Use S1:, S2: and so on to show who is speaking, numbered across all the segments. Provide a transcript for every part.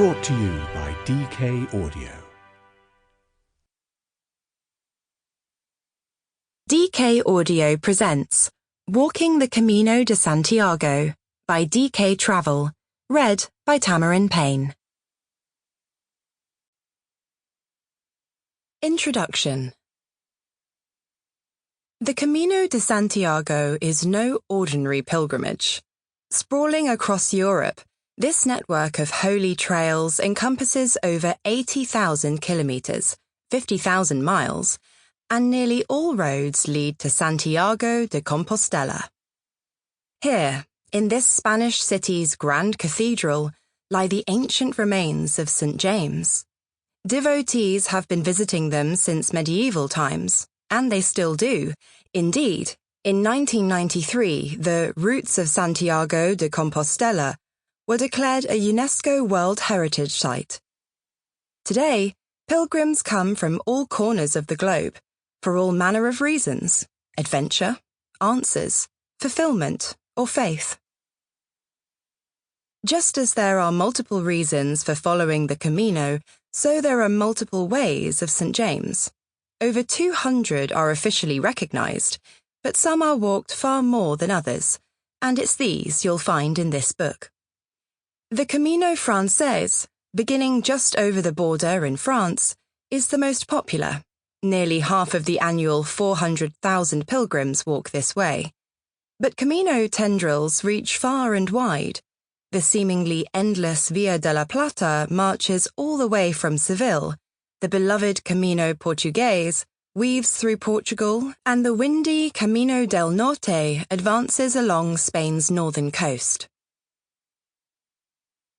S1: Brought to you by DK Audio.
S2: DK Audio presents Walking the Camino de Santiago by DK Travel, read by Tamaryn Payne. Introduction. The Camino de Santiago is no ordinary pilgrimage. Sprawling across Europe, this network of holy trails encompasses over 80,000 kilometers, 50,000 miles, and nearly all roads lead to Santiago de Compostela. Here, in this Spanish city's grand cathedral, lie the ancient remains of St. James. Devotees have been visiting them since medieval times, and they still do. Indeed, in 1993, the Roots of Santiago de Compostela were declared a UNESCO World Heritage Site. Today, pilgrims come from all corners of the globe, for all manner of reasons: adventure, answers, fulfillment, or faith. Just as there are multiple reasons for following the Camino, so there are multiple ways of St. James. Over 200 are officially recognized, but some are walked far more than others, and it's these you'll find in this book. The Camino Francés, beginning just over the border in France, is the most popular. Nearly half of the annual 400,000 pilgrims walk this way. But Camino tendrils reach far and wide. The seemingly endless Via de la Plata marches all the way from Seville. The beloved Camino Portugués weaves through Portugal, and the windy Camino del Norte advances along Spain's northern coast.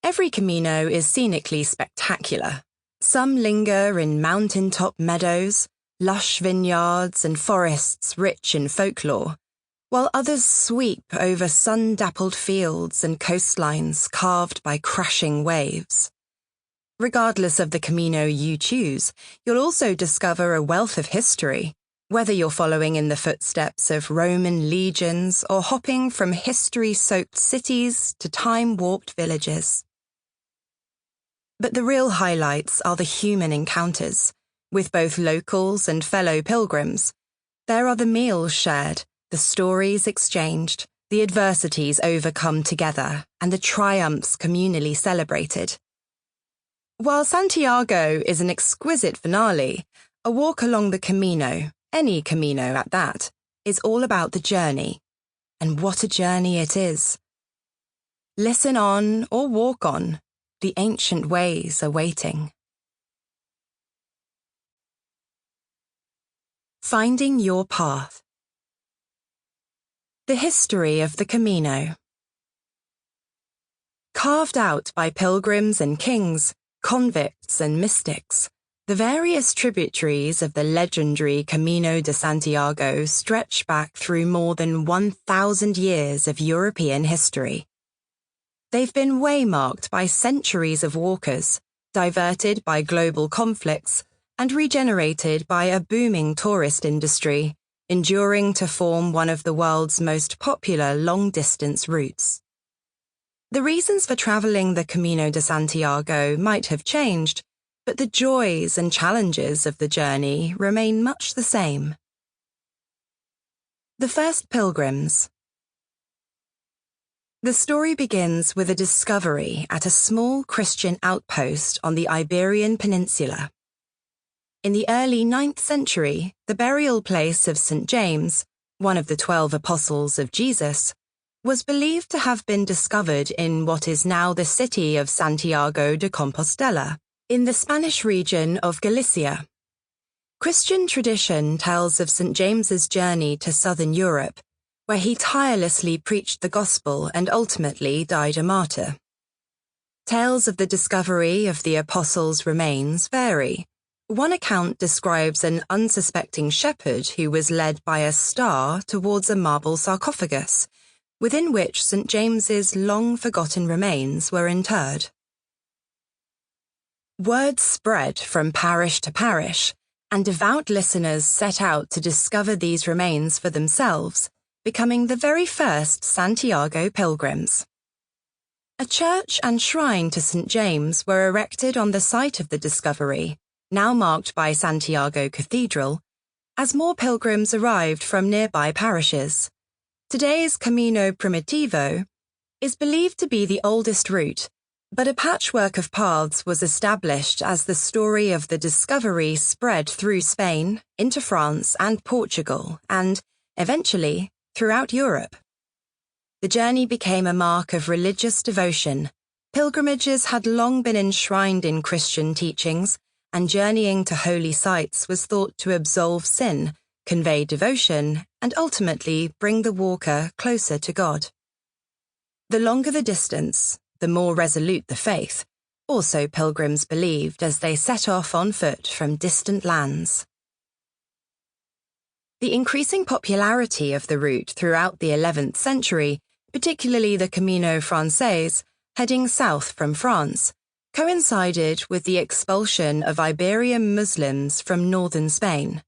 S2: Every Camino is scenically spectacular. Some linger in mountaintop meadows, lush vineyards and forests rich in folklore, while others sweep over sun-dappled fields and coastlines carved by crashing waves. Regardless of the Camino you choose, you'll also discover a wealth of history, whether you're following in the footsteps of Roman legions or hopping from history-soaked cities to time-warped villages. But the real highlights are the human encounters, with both locals and fellow pilgrims. There are the meals shared, the stories exchanged, the adversities overcome together, and the triumphs communally celebrated. While Santiago is an exquisite finale, a walk along the Camino, any Camino at that, is all about the journey. And what a journey it is. Listen on or walk on. The ancient ways are waiting. Finding your path. The history of the Camino. Carved out by pilgrims and kings, convicts and mystics, the various tributaries of the legendary Camino de Santiago stretch back through more than 1,000 years of European history. They've been waymarked by centuries of walkers, diverted by global conflicts, and regenerated by a booming tourist industry, enduring to form one of the world's most popular long-distance routes. The reasons for traveling the Camino de Santiago might have changed, but the joys and challenges of the journey remain much the same. The first pilgrims. The story begins with a discovery at a small Christian outpost on the Iberian Peninsula. In the early 9th century, the burial place of St. James, one of the 12 apostles of Jesus, was believed to have been discovered in what is now the city of Santiago de Compostela, in the Spanish region of Galicia. Christian tradition tells of St. James's journey to southern Europe, where he tirelessly preached the gospel and ultimately died a martyr. Tales of the discovery of the apostles' remains vary. One account describes an unsuspecting shepherd who was led by a star towards a marble sarcophagus, within which St. James's long-forgotten remains were interred. Word spread from parish to parish, and devout listeners set out to discover these remains for themselves, becoming the very first Santiago pilgrims. A church and shrine to St. James were erected on the site of the discovery, now marked by Santiago Cathedral, as more pilgrims arrived from nearby parishes. Today's Camino Primitivo is believed to be the oldest route, but a patchwork of paths was established as the story of the discovery spread through Spain, into France and Portugal, and, eventually, throughout Europe. The journey became a mark of religious devotion. Pilgrimages had long been enshrined in Christian teachings, and journeying to holy sites was thought to absolve sin, convey devotion, and ultimately bring the walker closer to God. The longer the distance, the more resolute the faith, also pilgrims believed as they set off on foot from distant lands. The increasing popularity of the route throughout the 11th century, particularly the Camino Francés, heading south from France, coincided with the expulsion of Iberian Muslims from northern Spain.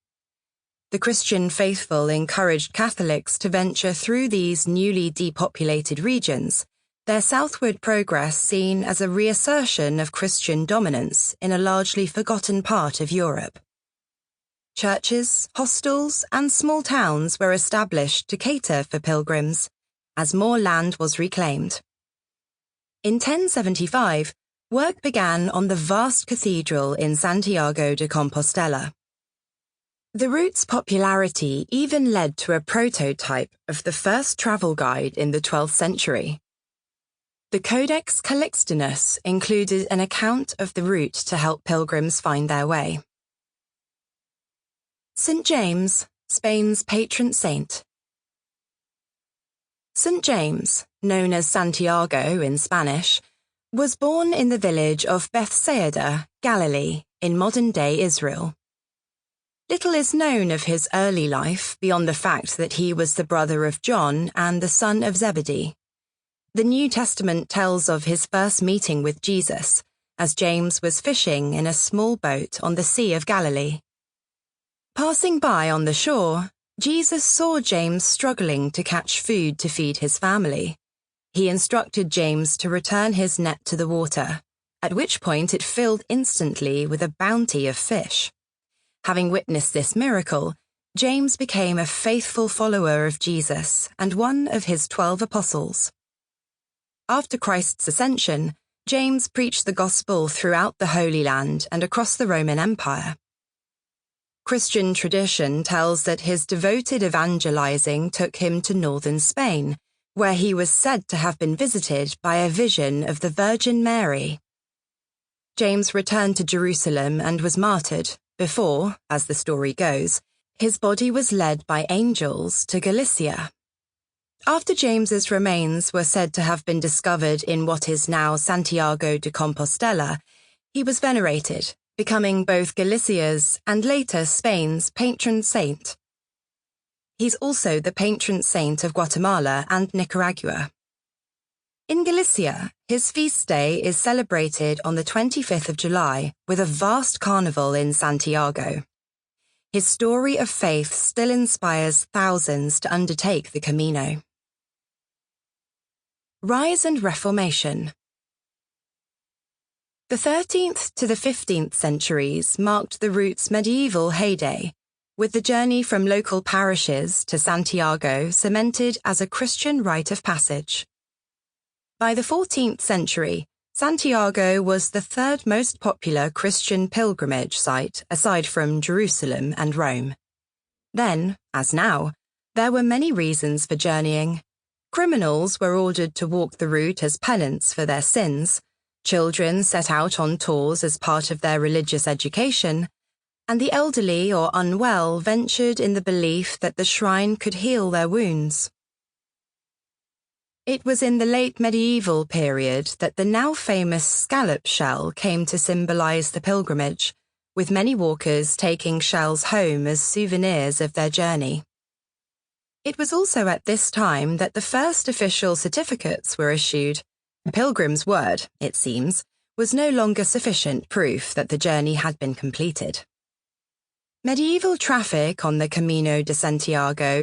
S2: The Christian faithful encouraged Catholics to venture through these newly depopulated regions, their southward progress seen as a reassertion of Christian dominance in a largely forgotten part of Europe. Churches, hostels, and small towns were established to cater for pilgrims, as more land was reclaimed. In 1075, work began on the vast cathedral in Santiago de Compostela. The route's popularity even led to a prototype of the first travel guide in the 12th century. The Codex Calixtinus included an account of the route to help pilgrims find their way. St. James, Spain's patron saint. St. James, known as Santiago in Spanish, was born in the village of Bethsaida, Galilee, in modern-day Israel. Little is known of his early life beyond the fact that he was the brother of John and the son of Zebedee. The New Testament tells of his first meeting with Jesus, as James was fishing in a small boat on the Sea of Galilee. Passing by on the shore, Jesus saw James struggling to catch food to feed his family. He instructed James to return his net to the water, at which point it filled instantly with a bounty of fish. Having witnessed this miracle, James became a faithful follower of Jesus and one of his 12 apostles. After Christ's ascension, James preached the gospel throughout the Holy Land and across the Roman Empire. Christian tradition tells that his devoted evangelizing took him to northern Spain, where he was said to have been visited by a vision of the Virgin Mary. James returned to Jerusalem and was martyred before, as the story goes, his body was led by angels to Galicia. After James's remains were said to have been discovered in what is now Santiago de Compostela, he was venerated, becoming both Galicia's and later Spain's patron saint. He's also the patron saint of Guatemala and Nicaragua. In Galicia, his feast day is celebrated on the 25th of July with a vast carnival in Santiago. His story of faith still inspires thousands to undertake the Camino. Rise and Reformation. The 13th to the 15th centuries marked the route's medieval heyday, with the journey from local parishes to Santiago cemented as a Christian rite of passage. By the 14th century, Santiago was the third most popular Christian pilgrimage site aside from Jerusalem and Rome. Then, as now, there were many reasons for journeying. Criminals were ordered to walk the route as penance for their sins, children set out on tours as part of their religious education, and the elderly or unwell ventured in the belief that the shrine could heal their wounds. It was in the late medieval period that the now famous scallop shell came to symbolize the pilgrimage, with many walkers taking shells home as souvenirs of their journey. It was also at this time that the first official certificates were issued. A pilgrim's word, it seems, was no longer sufficient proof that the journey had been completed. Medieval traffic on the Camino de Santiago.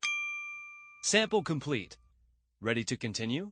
S3: Sample complete. Ready to continue?